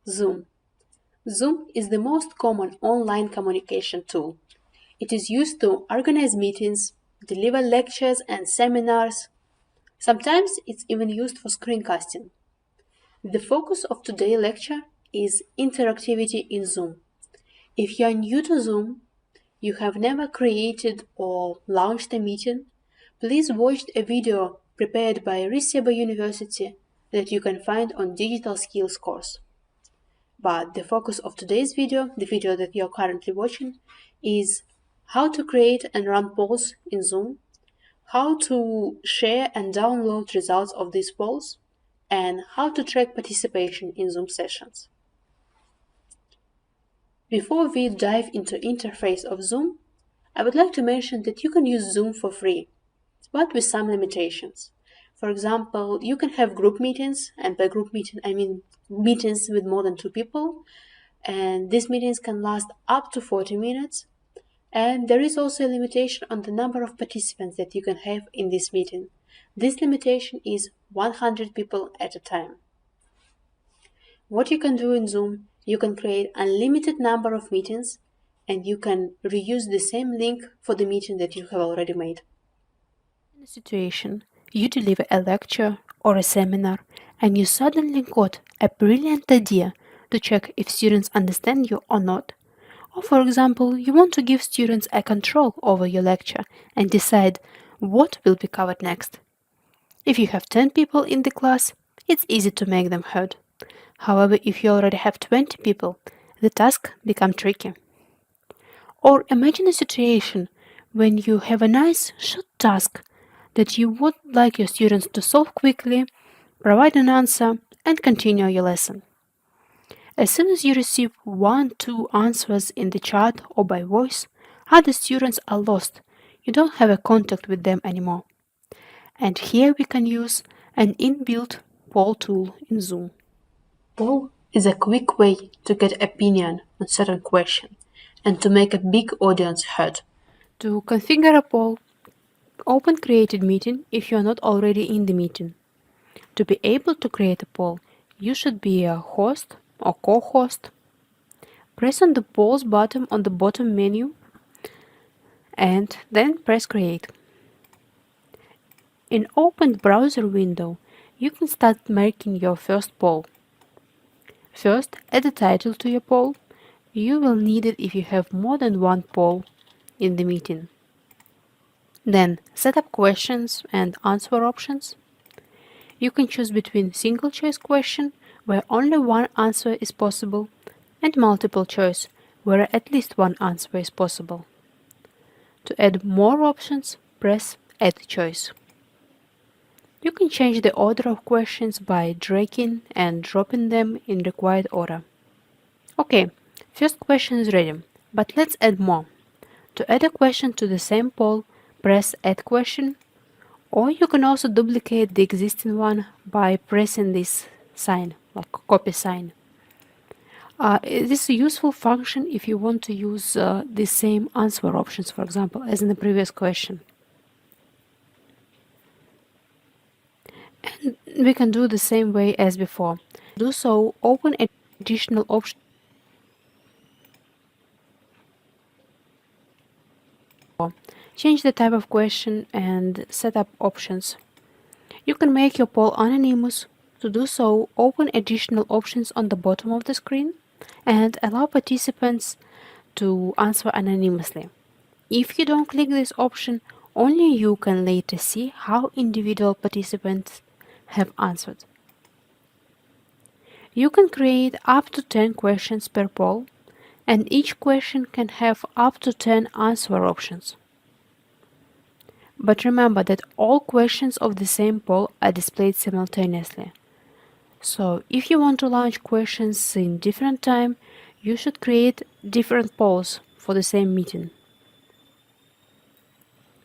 Zoom. Zoom is the most common online communication tool. It is used to organize meetings, deliver lectures and seminars. Sometimes it's even used for screencasting. The focus of today's lecture is interactivity in Zoom. If you are new to Zoom, you have never created or launched a meeting, please watch a video prepared by Riseba University that you can find on Digital Skills course. But the focus of today's video, the video that you're currently watching, is how to create and run polls in Zoom, how to share and download results of these polls, and how to track participation in Zoom sessions. Before we dive into interface of Zoom, I would like to mention that you can use Zoom for free, but with some limitations. For example, you can have group meetings, and by group meeting I mean meetings with more than 2 people, and these meetings can last up to 40 minutes. And there is also a limitation on the number of participants that you can have in this meeting. This limitation is 100 people at a time. What you can do in Zoom, you can create unlimited number of meetings, and you can reuse the same link for the meeting that you have already made. In a situation, you deliver a lecture or a seminar, and you suddenly got a brilliant idea to check if students understand you or not. Or, for example, you want to give students a control over your lecture and decide what will be covered next. If you have 10 people in the class, it's easy to make them heard. However, if you already have 20 people, the task becomes tricky. Or imagine a situation when you have a nice short task that you would like your students to solve quickly, provide an answer, and continue your lesson. As soon as you receive 1-2 answers in the chat or by voice, other students are lost. You don't have a contact with them anymore. And here we can use an inbuilt poll tool in Zoom. Poll is a quick way to get opinion on certain question and to make a big audience heard. To configure a poll, open Created Meeting if you are not already in the meeting. To be able to create a poll, you should be a host or co-host. Press on the polls button on the bottom menu and then press Create. In opened browser window, you can start making your first poll. First, add a title to your poll. You will need it if you have more than one poll in the meeting. Then, set up questions and answer options. You can choose between single choice question, where only one answer is possible, and multiple choice, where at least one answer is possible. To add more options, press Add Choice. You can change the order of questions by dragging and dropping them in required order. Okay, first question is ready, but let's add more. To add a question to the same poll, press Add Question, or you can also duplicate the existing one by pressing this sign, like copy sign. It is a useful function if you want to use the same answer options, for example, as in the previous question. And we can do the same way as before. To do so, open additional option. Change the type of question and set up options. You can make your poll anonymous. To do so, open additional options on the bottom of the screen and allow participants to answer anonymously. If you don't click this option, only you can later see how individual participants have answered. You can create up to 10 questions per poll, and each question can have up to 10 answer options. But remember that all questions of the same poll are displayed simultaneously. So if you want to launch questions in different time, you should create different polls for the same meeting.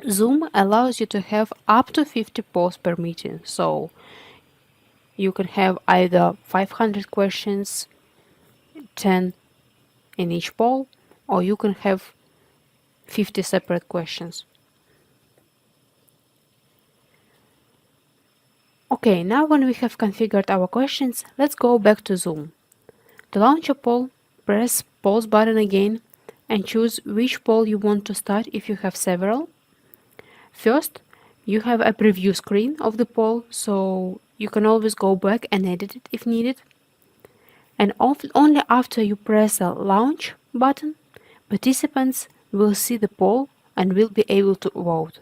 Zoom allows you to have up to 50 polls per meeting, so you can have either 500 questions, 10 in each poll, or you can have 50 separate questions. Okay, now when we have configured our questions, let's go back to Zoom. To launch a poll, press pause button again and choose which poll you want to start if you have several. First, you have a preview screen of the poll, so you can always go back and edit it if needed. And only after you press a launch button, participants will see the poll and will be able to vote.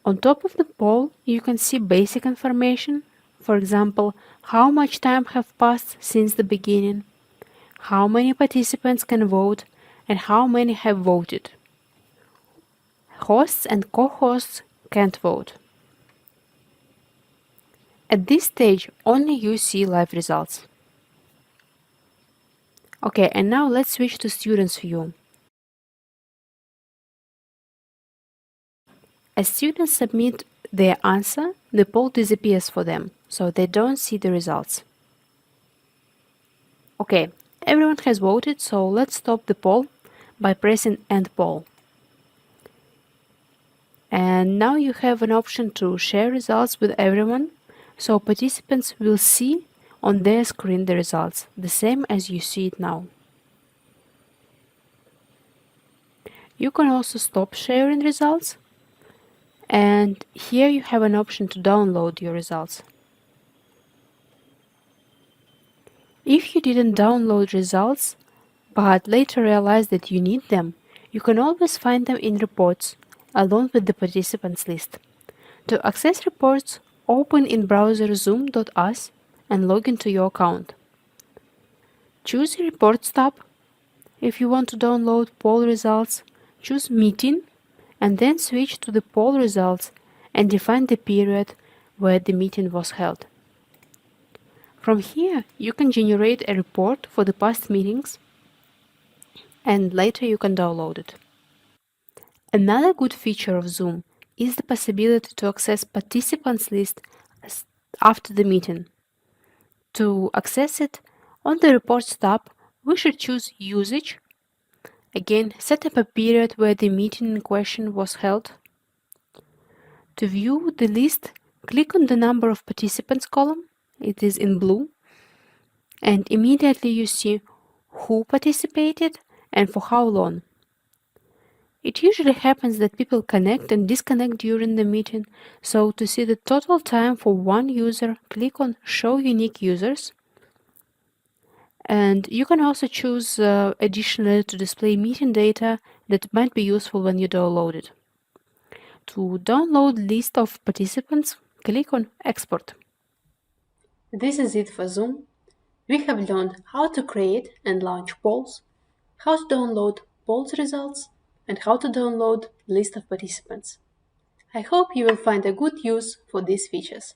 On top of the poll, you can see basic information, for example, how much time have passed since the beginning, how many participants can vote, and how many have voted. Hosts and co-hosts can't vote. At this stage, only you see live results. Okay, and now let's switch to students' view. As students submit their answer, the poll disappears for them, so they don't see the results. Okay, everyone has voted, so let's stop the poll by pressing End Poll. And now you have an option to share results with everyone, so participants will see on their screen the results, the same as you see it now. You can also stop sharing results, and here you have an option to download your results. If you didn't download results, but later realize that you need them, you can always find them in reports, along with the participants list. To access reports, open in browser zoom.us and log into your account. Choose Reports tab. If you want to download poll results, choose Meeting and then switch to the poll results and define the period where the meeting was held. From here, you can generate a report for the past meetings and later you can download it. Another good feature of Zoom is the possibility to access participants list after the meeting. To access it, on the Reports tab, we should choose Usage. Again, set up a period where the meeting in question was held. To view the list, click on the Number of Participants column, it is in blue, and immediately you see who participated and for how long. It usually happens that people connect and disconnect during the meeting, so to see the total time for one user, click on Show Unique Users. And you can also choose additionally to display meeting data that might be useful when you download it. To download list of participants, click on Export. This is it for Zoom. We have learned how to create and launch polls, how to download polls results, and how to download list of participants. I hope you will find a good use for these features.